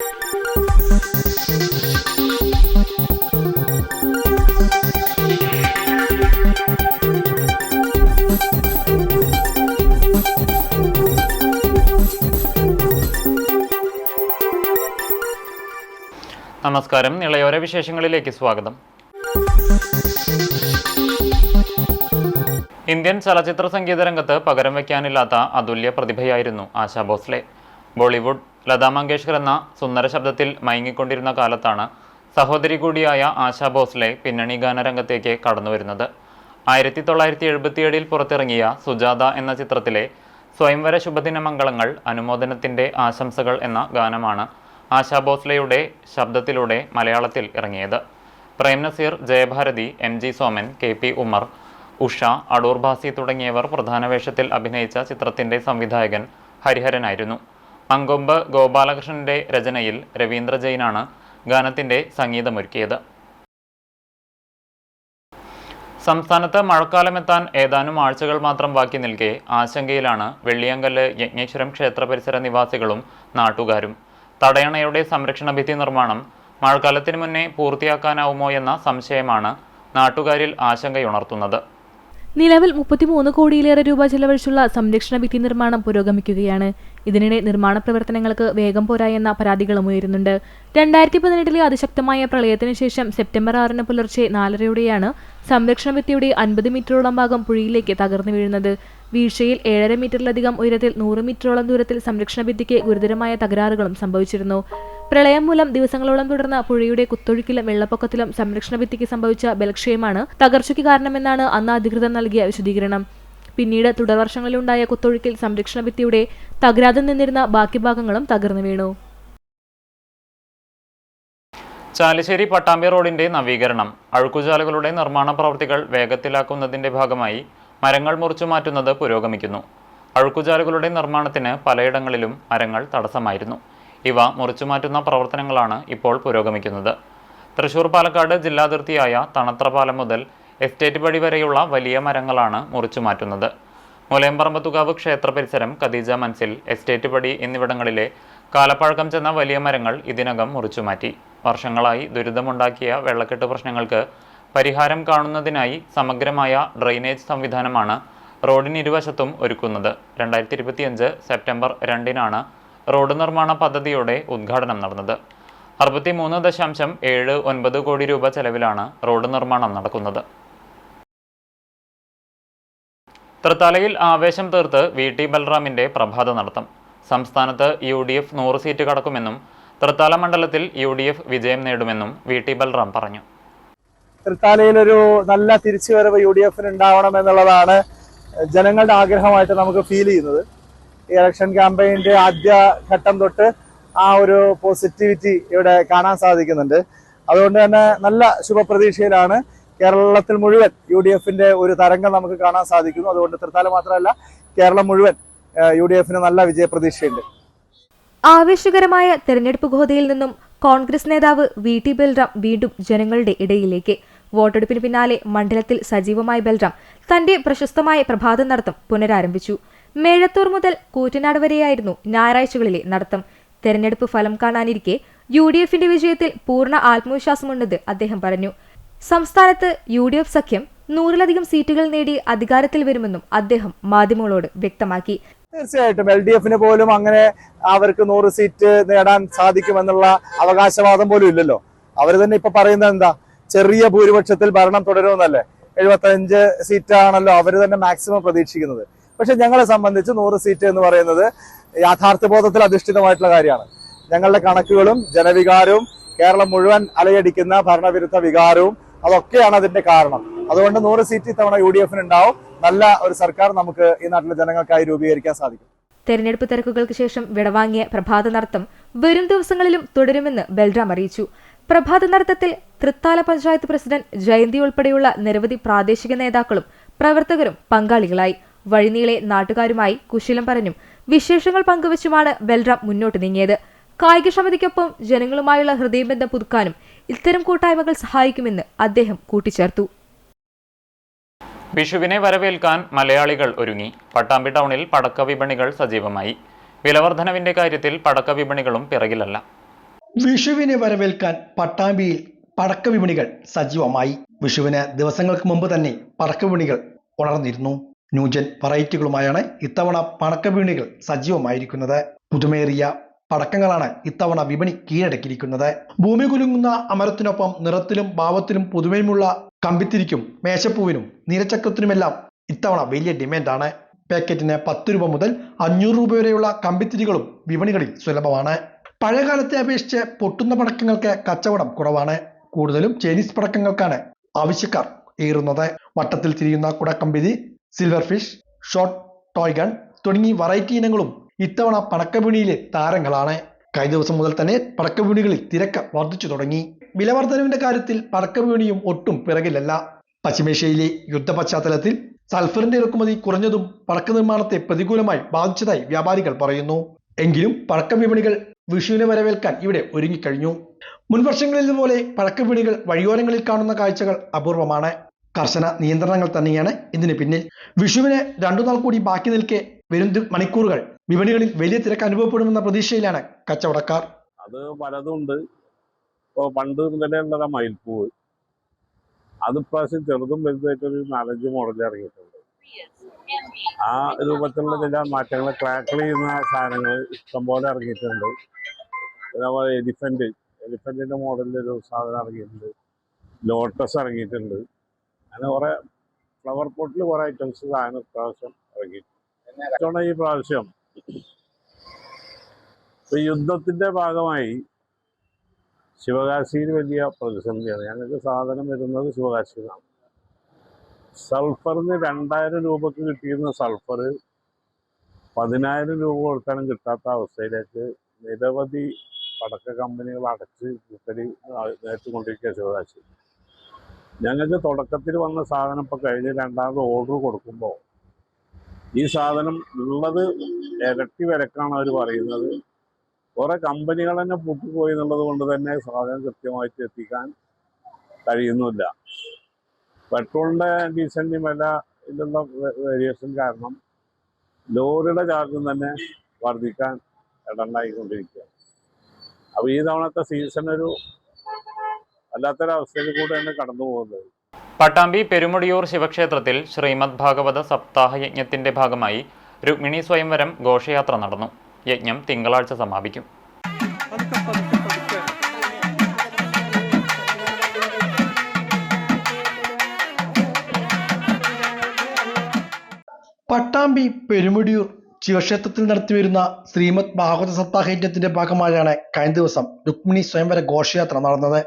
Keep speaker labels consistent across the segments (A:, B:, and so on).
A: നമസ്കാരം. നിളയോര വിശേഷങ്ങളിലേക്ക് സ്വാഗതം. ഇന്ത്യൻ ചലച്ചിത്ര സംഗീത രംഗത്ത് പകരം വയ്ക്കാനില്ലാത്ത അതുല്യ പ്രതിഭയായിരുന്നു ആശാ ഭോസ്ലെ. ബോളിവുഡ് ലതാ മങ്കേഷ്കർ എന്ന സുന്ദര ശബ്ദത്തിൽ മയങ്ങിക്കൊണ്ടിരുന്ന കാലത്താണ് സഹോദരി കൂടിയായ ആശാ ഭോസ്ലെ പിന്നണി ഗാനരംഗത്തേക്ക് കടന്നുവരുന്നത്. 1977 പുറത്തിറങ്ങിയ സുജാത എന്ന ചിത്രത്തിലെ സ്വയംവര ശുഭദിന മംഗളങ്ങൾ അനുമോദനത്തിൻ്റെ ആശംസകൾ എന്ന ഗാനമാണ് ആശാ ഭോസ്ലെയുടെ ശബ്ദത്തിലൂടെ മലയാളത്തിൽ ഇറങ്ങിയത്. പ്രേം നസീർ, ജയഭാരതി, MG സോമൻ, KP ഉമർ, ഉഷ, അടൂർ ഭാസി തുടങ്ങിയവർ പ്രധാന വേഷത്തിൽ അഭിനയിച്ച ചിത്രത്തിൻ്റെ സംവിധായകൻ ഹരിഹരനായിരുന്നു. മങ്കൊമ്പ് ഗോപാലകൃഷ്ണന്റെ രചനയിൽ രവീന്ദ്ര ജെയിനാണ് ഗാനത്തിൻ്റെ സംഗീതമൊരുക്കിയത്. സംസ്ഥാനത്ത് മഴക്കാലമെത്താൻ ഏതാനും ആഴ്ചകൾ മാത്രം ബാക്കി നിൽക്കെ ആശങ്കയിലാണ് വെള്ളിയങ്കല്ല് യജ്ഞേശ്വരം ക്ഷേത്ര പരിസര നിവാസികളും നാട്ടുകാരും. തടയണയുടെ സംരക്ഷണ ഭിത്തി നിർമ്മാണം മഴക്കാലത്തിന് മുന്നേ പൂർത്തിയാക്കാനാവുമോ എന്ന സംശയമാണ് നാട്ടുകാരിൽ ആശങ്കയുണർത്തുന്നത്.
B: നിലവിൽ 33 കോടിയിലേറെ രൂപ ചെലവഴിച്ചുള്ള സംരക്ഷണ ഭിത്തി നിർമ്മാണം പുരോഗമിക്കുകയാണ്. ഇതിനിടെ നിർമ്മാണ പ്രവർത്തനങ്ങൾക്ക് വേഗം പോരായെന്ന പരാതികളും ഉയരുന്നുണ്ട്. 2018 അതിശക്തമായ പ്രളയത്തിനു ശേഷം സെപ്റ്റംബർ 6 പുലർച്ചെ 4:30 സംരക്ഷണ ഭിത്തിയുടെ 50 മീറ്ററോളം ഭാഗം പുഴയിലേക്ക് തകർന്നു വീഴുന്നത്. വീഴ്ചയിൽ 7.5 മീറ്ററിലധികം ഉയരത്തിൽ 100 മീറ്ററോളം ദൂരത്തിൽ സംരക്ഷണ ഭിത്തിക്ക് ഗുരുതരമായ തകരാറുകളും സംഭവിച്ചിരുന്നു. പ്രളയം മൂലം ദിവസങ്ങളോളം തുടർന്ന പുഴയുടെ കുത്തൊഴുക്കിലും വെള്ളപ്പൊക്കത്തിലും സംരക്ഷണ ഭിത്തിക്ക് സംഭവിച്ച ബലക്ഷയമാണ് തകർച്ചയ്ക്ക് കാരണമെന്നാണ് അന്ന് അധികൃതർ നൽകിയ വിശദീകരണം. പിന്നീട് തുടർവർഷങ്ങളിലുണ്ടായ കുത്തൊഴുക്കിൽ സംരക്ഷണ ഭിത്തിയുടെ തകരാതെ നിന്നിരുന്ന ബാക്കി ഭാഗങ്ങളും തകർന്നു വീണു.
A: ചാലിശ്ശേരി പട്ടാമ്പി റോഡിന്റെ നവീകരണം, അഴുക്കുചാലുകളുടെ നിർമ്മാണ പ്രവൃത്തികൾ വേഗത്തിലാക്കുന്നതിന്റെ ഭാഗമായി മരങ്ങൾ മുറിച്ചു മാറ്റുന്നത് പുരോഗമിക്കുന്നു. അഴുക്കുചാലുകളുടെ നിർമ്മാണത്തിന് പലയിടങ്ങളിലും മരങ്ങൾ തടസ്സമായിരുന്നു. ഇവ മുറിച്ചുമാറ്റുന്ന പ്രവർത്തനങ്ങളാണ് ഇപ്പോൾ പുരോഗമിക്കുന്നത്. തൃശൂർ പാലക്കാട് ജില്ലാതിർത്തിയായ തണത്രപാലം മുതൽ എസ്റ്റേറ്റ് പടി വരെയുള്ള വലിയ മരങ്ങളാണ് മുറിച്ചുമാറ്റുന്നത്. മുലയമ്പറമ്പത്തുകാവ് ക്ഷേത്ര പരിസരം, ഖദീജ മൻസിൽ, എസ്റ്റേറ്റ് പടി എന്നിവിടങ്ങളിലെ കാലപ്പഴക്കം ചെന്ന വലിയ മരങ്ങൾ ഇതിനകം മുറിച്ചുമാറ്റി. വർഷങ്ങളായി ദുരിതമുണ്ടാക്കിയ വെള്ളക്കെട്ട് പ്രശ്നങ്ങൾക്ക് പരിഹാരം കാണുന്നതിനായി സമഗ്രമായ ഡ്രെയിനേജ് സംവിധാനമാണ് റോഡിനിരുവശത്തും ഒരുക്കുന്നത്. 2025 സെപ്റ്റംബർ 2 റോഡ് നിർമ്മാണ പദ്ധതിയുടെ ഉദ്ഘാടനം നടന്നത്. 63.79 കോടി രൂപ ചെലവിലാണ് റോഡ് നിർമ്മാണം നടക്കുന്നത്. തൃത്താലയിൽ ആവേശം തീർത്ത് VT ബൽറാമിന്റെ പ്രഭാത നടത്തം. സംസ്ഥാനത്ത് UDF 100 സീറ്റ് കടക്കുമെന്നും തൃത്താല മണ്ഡലത്തിൽ UDF വിജയം നേടുമെന്നും VT ബൽറാം പറഞ്ഞു.
C: തൃത്താലയിലൊരു നല്ല തിരിച്ചുവരവ് UDFന് ഉണ്ടാവണം എന്നുള്ളതാണ് ജനങ്ങളുടെ ആഗ്രഹമായിട്ട് നമുക്ക് ഫീൽ ചെയ്യുന്നത്. ഈ ഇലക്ഷൻ ക്യാമ്പയിന്റെ ആദ്യ ഘട്ടം തൊട്ട് ആ ഒരു പോസിറ്റിവിറ്റി ഇവിടെ കാണാൻ സാധിക്കുന്നുണ്ട്. അതുകൊണ്ട് തന്നെ നല്ല ശുഭപ്രതീക്ഷയിലാണ്. കേരളത്തിൽ മുഴുവൻ UDFന്റെ ഒരു തരംഗം നമുക്ക് കാണാൻ സാധിക്കുന്നു. അതുകൊണ്ട് തൃത്താല മാത്രമല്ല, കേരളം മുഴുവൻ UDFന് നല്ല വിജയപ്രതീക്ഷയുണ്ട്.
B: ആവേശകരമായ തെരഞ്ഞെടുപ്പ് ഗോതയിൽ നിന്നും കോൺഗ്രസ് നേതാവ് VT ബൽറാം വീണ്ടും ജനങ്ങളുടെ ഇടയിലേക്ക്. വോട്ടെടുപ്പിന് പിന്നാലെ മണ്ഡലത്തിൽ സജീവമായ ബൽറാം തന്റെ പ്രശസ്തമായ പ്രഭാത നടത്തം പുനരാരംഭിച്ചു. മേഴത്തൂർ മുതൽ കൂറ്റനാട് വരെയായിരുന്നു ഞായറാഴ്ചകളിലെ നടത്തം. തെരഞ്ഞെടുപ്പ് ഫലം കാണാനിരിക്കെ UDFന്റെ വിജയത്തിൽ പൂർണ്ണ ആത്മവിശ്വാസമുണ്ടെന്ന് അദ്ദേഹം പറഞ്ഞു. സംസ്ഥാനത്ത് UDF സഖ്യം 100-ലധികം സീറ്റുകൾ നേടി അധികാരത്തിൽ വരുമെന്നും അദ്ദേഹം മാധ്യമങ്ങളോട് വ്യക്തമാക്കി.
C: തീർച്ചയായിട്ടും LDFന് പോലും അങ്ങനെ അവർക്ക് 100 സീറ്റ് നേടാൻ സാധിക്കുമെന്നുള്ള അവകാശവാദം പോലും ഇല്ലല്ലോ. അവർ തന്നെ ഇപ്പൊ പറയുന്നത് എന്താ, ചെറിയ ഭൂരിപക്ഷത്തിൽ ഭരണം തുടരുമെന്നല്ലേ. 75 സീറ്റാണല്ലോ അവർ തന്നെ മാക്സിമം പ്രതീക്ഷിക്കുന്നത്. പക്ഷെ ഞങ്ങളെ സംബന്ധിച്ച് 100 സീറ്റ് എന്ന് പറയുന്നത് യാഥാർത്ഥ്യബോധത്തിൽ അധിഷ്ഠിതമായിട്ടുള്ള കാര്യമാണ്. ഞങ്ങളുടെ കണക്കുകളും ജനവികാരവും കേരളം മുഴുവൻ അലയടിക്കുന്ന ഭരണവിരുദ്ധ വികാരവും അതൊക്കെയാണ് അതിന്റെ കാരണം. അതുകൊണ്ട് 100 സീറ്റ് ഇത്തവണ UDFന് ഉണ്ടാവും. നല്ല ഒരു സർക്കാർ നമുക്ക് ഈ നാട്ടിലെ ജനങ്ങൾക്കായി രൂപീകരിക്കാൻ സാധിക്കും.
B: തെരഞ്ഞെടുപ്പ് തിരക്കുകൾക്ക് ശേഷം വിടവാങ്ങിയ പ്രഭാത നടത്തം വരും ദിവസങ്ങളിലും തുടരുമെന്ന് ബൽറാം അറിയിച്ചു. പ്രഭാത നടത്തത്തിൽ തൃത്താല പഞ്ചായത്ത് പ്രസിഡന്റ് ജയന്തി ഉൾപ്പെടെയുള്ള നിരവധി പ്രാദേശിക നേതാക്കളും പ്രവർത്തകരും പങ്കാളികളായി. വഴിനീളെ നാട്ടുകാരുമായി കുശലം പറഞ്ഞും വിശേഷങ്ങൾ പങ്കുവച്ചുമാണ് ബൽറാം മുന്നോട്ട് നീങ്ങിയത്. കായികക്ഷമതയ്ക്കൊപ്പം ജനങ്ങളുമായുള്ള ഹൃദയബന്ധം പുതുക്കാനും ഇത്തരം കൂട്ടായ്മകൾ സഹായിക്കുമെന്ന് അദ്ദേഹം കൂട്ടിച്ചേർത്തു.
A: വിഷുവിനെ വരവേൽക്കാൻ മലയാളികൾ ഒരുങ്ങി. പട്ടാമ്പി ടൗണിൽ പടക്ക വിപണികൾ സജീവമായി. വിലവർധനവിന്റെ കാര്യത്തിൽ പടക്ക വിപണികളും പിറകിലല്ല.
D: വിഷുവിനെ വരവേൽക്കാൻ പട്ടാമ്പിയിൽ പടക്ക വിപണികൾ സജീവമായി. വിഷുവിന് ദിവസങ്ങൾക്ക് മുമ്പ് തന്നെ പടക്ക വിപണികൾ ഉണർന്നിരുന്നു. ന്യൂജൻ വെറൈറ്റികളുമായാണ് ഇത്തവണ പടക്ക വിപണികൾ സജീവമായിരിക്കുന്നത്. പുതുമേറിയ പടക്കങ്ങളാണ് ഇത്തവണ വിപണി കീഴടക്കിയിരിക്കുന്നത്. ഭൂമി കുലുങ്ങുന്ന അമരത്തിനൊപ്പം നിറത്തിലും ഭാവത്തിലും പുതുമയുമുള്ള കമ്പിത്തിരിക്കും മേശപ്പൂവിനും നീലച്ചക്രത്തിനുമെല്ലാം ഇത്തവണ വലിയ ഡിമാൻഡാണ്. പാക്കറ്റിന് 10 രൂപ മുതൽ 500 രൂപ വരെയുള്ള കമ്പിത്തിരികളും വിപണികളിൽ സുലഭമാണ്. പഴയകാലത്തെ അപേക്ഷിച്ച് പൊട്ടുന്ന പടക്കങ്ങൾക്ക് കച്ചവടം കുറവാണ്. കൂടുതലും ചൈനീസ് പടക്കങ്ങൾക്കാണ് ആവശ്യക്കാർ ഏറുന്നത്. വട്ടത്തിൽ തിരിയുന്ന കുടക്കമ്പിതി, silver fish, shot toy gun തുടങ്ങി വെറൈറ്റി ഇനങ്ങളും ഇത്തവണ പടക്കവിപണിയിലെ താരങ്ങളാണ്. കഴിഞ്ഞ ദിവസം മുതൽ തന്നെ പടക്കവിപണികളിൽ തിരക്ക് വർദ്ധിച്ചു തുടങ്ങി. വിലവർദ്ധനവിന്റെ കാര്യത്തിൽ പടക്കവിപണിയും ഒട്ടും പിറകിലല്ല. പശ്ചിമേഷ്യയിലെ യുദ്ധ പശ്ചാത്തലത്തിൽ സൾഫറിന്റെ ഇറക്കുമതി കുറഞ്ഞതും പടക്ക നിർമ്മാണത്തെ പ്രതികൂലമായി ബാധിച്ചതായി വ്യാപാരികൾ പറയുന്നു. എങ്കിലും പടക്ക വിപണികൾ വിഷുവിനെ വരവേൽക്കാൻ ഇവിടെ ഒരുങ്ങിക്കഴിഞ്ഞു. മുൻവർഷങ്ങളിലേതുപോലെ പടക്ക വിപണികൾ വഴിയോരങ്ങളിൽ കാണുന്ന കാഴ്ചകൾ അപൂർവമാണ്. കർശന നിയന്ത്രണങ്ങൾ തന്നെയാണ് ഇതിന് പിന്നിൽ. വിഷുവിന് 2 നാൾ കൂടി ബാക്കി നിൽക്കെ വരും മണിക്കൂറുകൾ വിപണികളിൽ വലിയ തിരക്ക് അനുഭവപ്പെടുമെന്ന പ്രതീക്ഷയിലാണ് കച്ചവടക്കാർ.
E: അത് പലതുണ്ട്. ഇപ്പോൾ പണ്ട് മുതലേ ഉള്ളതാ മയിൽപ്പൂവ്. അത് പ്രാവശ്യം ചെറുതും വലുതായിട്ടൊരു 4-5 മോഡൽ ഇറങ്ങിയിട്ടുണ്ട്. ആ രൂപത്തിലുള്ള ചില മാറ്റങ്ങൾ, ക്രാക്കിൾ ചെയ്യുന്ന സാധനങ്ങൾ ഇഷ്ടംപോലെ ഇറങ്ങിയിട്ടുണ്ട്. പിന്നെ എലിഫന്റിന്റെ മോഡലിലൊരു സാധനം ഇറങ്ങിയിട്ടുണ്ട്. ലോട്ടസ് ഇറങ്ങിയിട്ടുണ്ട്. അങ്ങനെ കുറെ ഫ്ലവർ പോട്ടിൽ കുറെ ഐറ്റംസ് സാധനം ഇപ്രാവശ്യം ഇറങ്ങിയിട്ടുണ്ട്. ഈ പ്രാവശ്യം ഇപ്പൊ യുദ്ധത്തിന്റെ ഭാഗമായി ശിവകാശിയിൽ വലിയ പ്രതിസന്ധിയാണ്. ഞങ്ങൾക്ക് സാധനം വരുന്നത് ശിവകാശിയിലാണ്. സൾഫറിന് 2000 രൂപക്ക് കിട്ടിയിരുന്ന സൾഫർ 10,000 രൂപ കൊടുക്കാനും കിട്ടാത്ത അവസ്ഥയിലേക്ക് നിരവധി പടക്ക കമ്പനികൾ അടച്ച് കുത്തരി നേരിട്ടുകൊണ്ടിരിക്കുക ശിവകാശി. ഞങ്ങൾക്ക് തുടക്കത്തിൽ വന്ന സാധനം ഇപ്പോൾ കഴിഞ്ഞ് 2ാമത് ഓർഡർ കൊടുക്കുമ്പോൾ ഈ സാധനം ഉള്ളത് ഇരട്ടി വിലക്കാണ് അവർ പറയുന്നത്. കുറെ കമ്പനികൾ തന്നെ പൊട്ടിപ്പോയി എന്നുള്ളത് കൊണ്ട് തന്നെ സാധനം കൃത്യമായിട്ട് എത്തിക്കാൻ കഴിയുന്നില്ല. പെട്രോളിൻ്റെ ഡീസലിൻ്റെ വില ഇതിലുള്ള വേരിയേഷൻ കാരണം ലോറിയുടെ ചാർജും തന്നെ വർദ്ധിക്കാൻ ഇടണ്ടായിക്കൊണ്ടിരിക്കുക. അപ്പോൾ ഈ തവണത്തെ സീസൺ ഒരു വല്ലാത്തൊരവസ്ഥയിൽ കൂടെയാണ് കടന്നു പോകുന്നത്.
A: പട്ടാമ്പി പെരുമുടിയൂർ ശിവക്ഷേത്രത്തിൽ ശ്രീമദ് ഭാഗവത സപ്താഹ യജ്ഞത്തിന്റെ ഭാഗമായി രുക്മിണി സ്വയംവരം ഘോഷയാത്ര നടന്നു. യജ്ഞം തിങ്കളാഴ്ച സമാപിക്കും.
D: പട്ടാമ്പി പെരുമുടിയൂർ ശിവക്ഷേത്രത്തിൽ നടത്തിവരുന്ന ശ്രീമദ് ഭാഗവത സപ്താഹ യജ്ഞത്തിന്റെ ഭാഗമായാണ് കഴിഞ്ഞ ദിവസം രുക്മിണി സ്വയംവര ഘോഷയാത്ര നടന്നത്.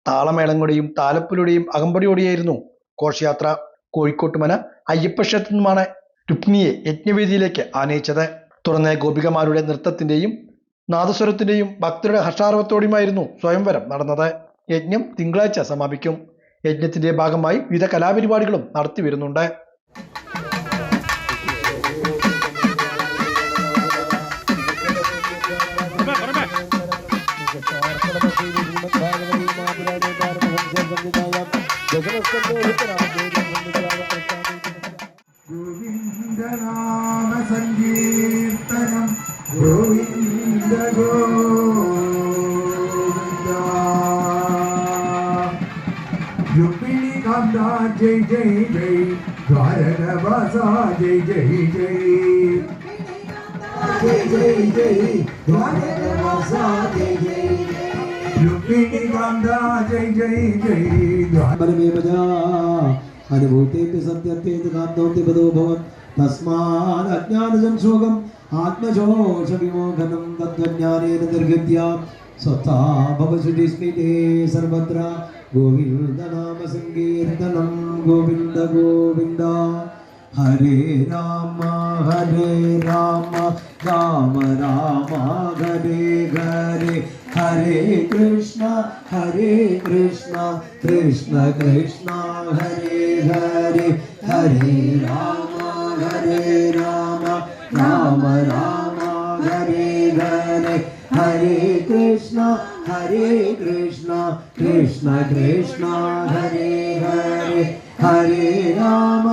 D: താളമേളങ്ങളുടെയും താലപ്പൊലിയുടെയും അകമ്പടിയോടെയായിരുന്നു ഘോഷയാത്ര. കോഴിക്കോട്ടുമന അയ്യപ്പ ക്ഷേത്രത്തിൽ നിന്നുമാണ് രുക്മിണിയെ യജ്ഞവേദിയിലേക്ക് ആനയിച്ചത്. തുടർന്ന് ഗോപികമാരുടെ നൃത്തത്തിന്റെയും നാദസ്വരത്തിന്റെയും ഭക്തരുടെ ഹർഷാരവത്തോടെയുമായിരുന്നു സ്വയംവരം നടന്നത്. യജ്ഞം തിങ്കളാഴ്ച സമാപിക്കും. യജ്ഞത്തിന്റെ ഭാഗമായി വിവിധ കലാപരിപാടികളും നടത്തി വരുന്നുണ്ട്.
F: ഗോവിന്ദനാമ സങ്കീർത്തനം ഗോവിന്ദ ഗോവിന്ദ. രുക്മിണി കാന്ത ജയ ജയ ജയ, ദ്വാരകവാസ ജയ ജയ ജയ, ജയ ജയ ജയ, ദ്വാരകവാസ ജയ ജയ, രുക്മിണി കാന്ത ജയ ജയ ജയ.
G: അനുഭൂതേപി സത്യത്തേത് കാന്തോതി പദോ ഭവൻ തസ്മാത് അജ്ഞാനസംശോകം ആത്മശോഷ വിമോചനം തത്വജ്ഞാനേന നിർഗത്യ സ്വസ്ഥാ ഭവസുതി സ്മിതേ സർവത്ര ഗോവിന്ദനാമ സങ്കീർത്തനം ഗോവിന്ദ ഗോവിന്ദ. ഹരേ രാമ രാമ രാമ ഹരേ ഹരേ, ഹരേ കൃഷ്ണ കൃഷ്ണ കൃഷ്ണ ഹരേ ഹരേ, ഹരേ രാമ രാമ രാമ ഹരേ ഹരേ, ഹരേ കൃഷ്ണ കൃഷ്ണ കൃഷ്ണ ഹരേ ഹരേ, ഹരേ രാമ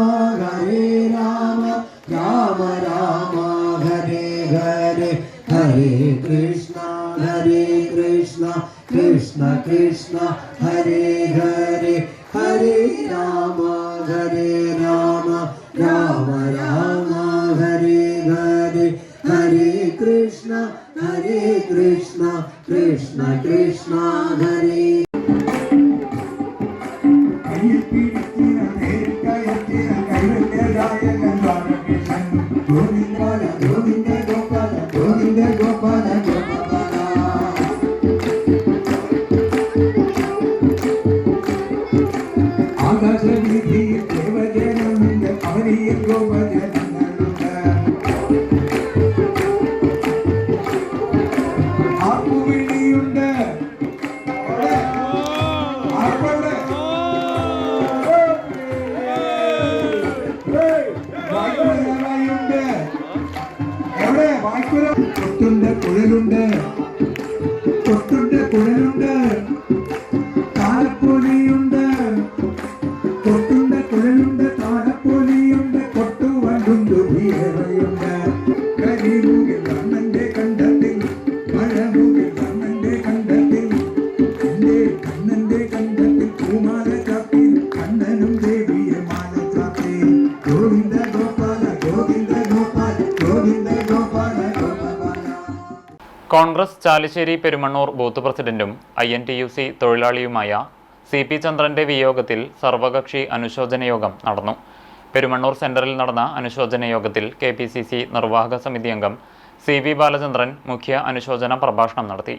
G: രാമ രാമ ഹരേ ഹരേ, ഹരേ Krishna Krishna Krishna Krishna Hare Hare Hare Rama Rama Rama Hare Hare Hare Krishna Krishna Krishna Hare Govinda Govinda Gopala Govinda Gopala Gopala Akashaviti Devajanaminde Avariya Govajanaminde Aapuvilliyunde Aapuville Vaikulayunde Evade Vaikula Kottunde Kudalunde Kottunde Kudalunde Taalapoliyunde Kottunde Kudalunde Taalapoliyunde Kottuvalundu Veerayunde Karirugil Kannante Kandathil Mazhamugil Kannante Kandathil Kannante Kandathil Kumara Chappil Kannanum Deviye Mala Chappil Govinda Gopala Govinda Gopala Govinda Gopala Gopala
A: Congress Chalissery Perumannur booth പ്രസിഡന്റും INTUC തൊഴിലാളിയുമായ CP ചന്ദ്രന്റെ വിയോഗത്തിൽ സർവകക്ഷി അനുശോചന യോഗം നടന്നു. പെരുമണ്ണൂർ സെന്ററിൽ നടന്ന അനുശോചന യോഗത്തിൽ KPCC നിർവാഹക സമിതി അംഗം CV ബാലചന്ദ്രൻ മുഖ്യ അനുശോചന പ്രഭാഷണം നടത്തി.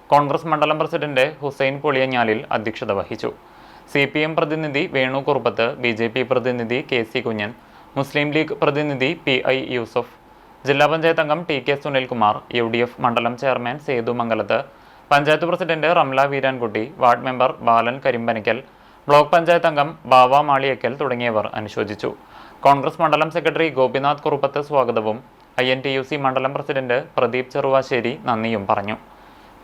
A: കോൺഗ്രസ് മണ്ഡലം പ്രസിഡന്റ് ഹുസൈൻ പൊളിയഞ്ഞാലിൽ അധ്യക്ഷത വഹിച്ചു. CPM പ്രതിനിധി വേണു കുറുപ്പത്ത്, BJP പ്രതിനിധി KC കുഞ്ഞൻ, മുസ്ലിം ലീഗ് പ്രതിനിധി PI യൂസഫ്, ജില്ലാ പഞ്ചായത്ത് അംഗം TK സുനിൽകുമാർ, UDF മണ്ഡലം chairman Sethu Mangalath, panchayat president Ramla Veerankutty, ward member Balan Karimbanakkal, block panchayat അംഗം ബാവ മാളിയക്കൽ തുടങ്ങിയവർ അനുശോചിച്ചു. കോൺഗ്രസ് മണ്ഡലം സെക്രട്ടറി ഗോപിനാഥ് കുറുപ്പത്ത് സ്വാഗതവും INTUC മണ്ഡലം പ്രസിഡന്റ് പ്രദീപ് ചെറുവാശ്ശേരി നന്ദിയും പറഞ്ഞു.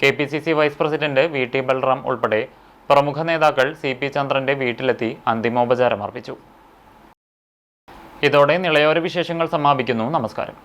A: KPCC vice president VT Balram ഉൾപ്പെടെ പ്രമുഖ നേതാക്കൾ CP ചന്ദ്രന്റെ വീട്ടിലെത്തി അന്തിമോപചാരം അർപ്പിച്ചു. ഇതോടെ നിളയോര വിശേഷങ്ങൾ സമാപിക്കുന്നു. നമസ്കാരം.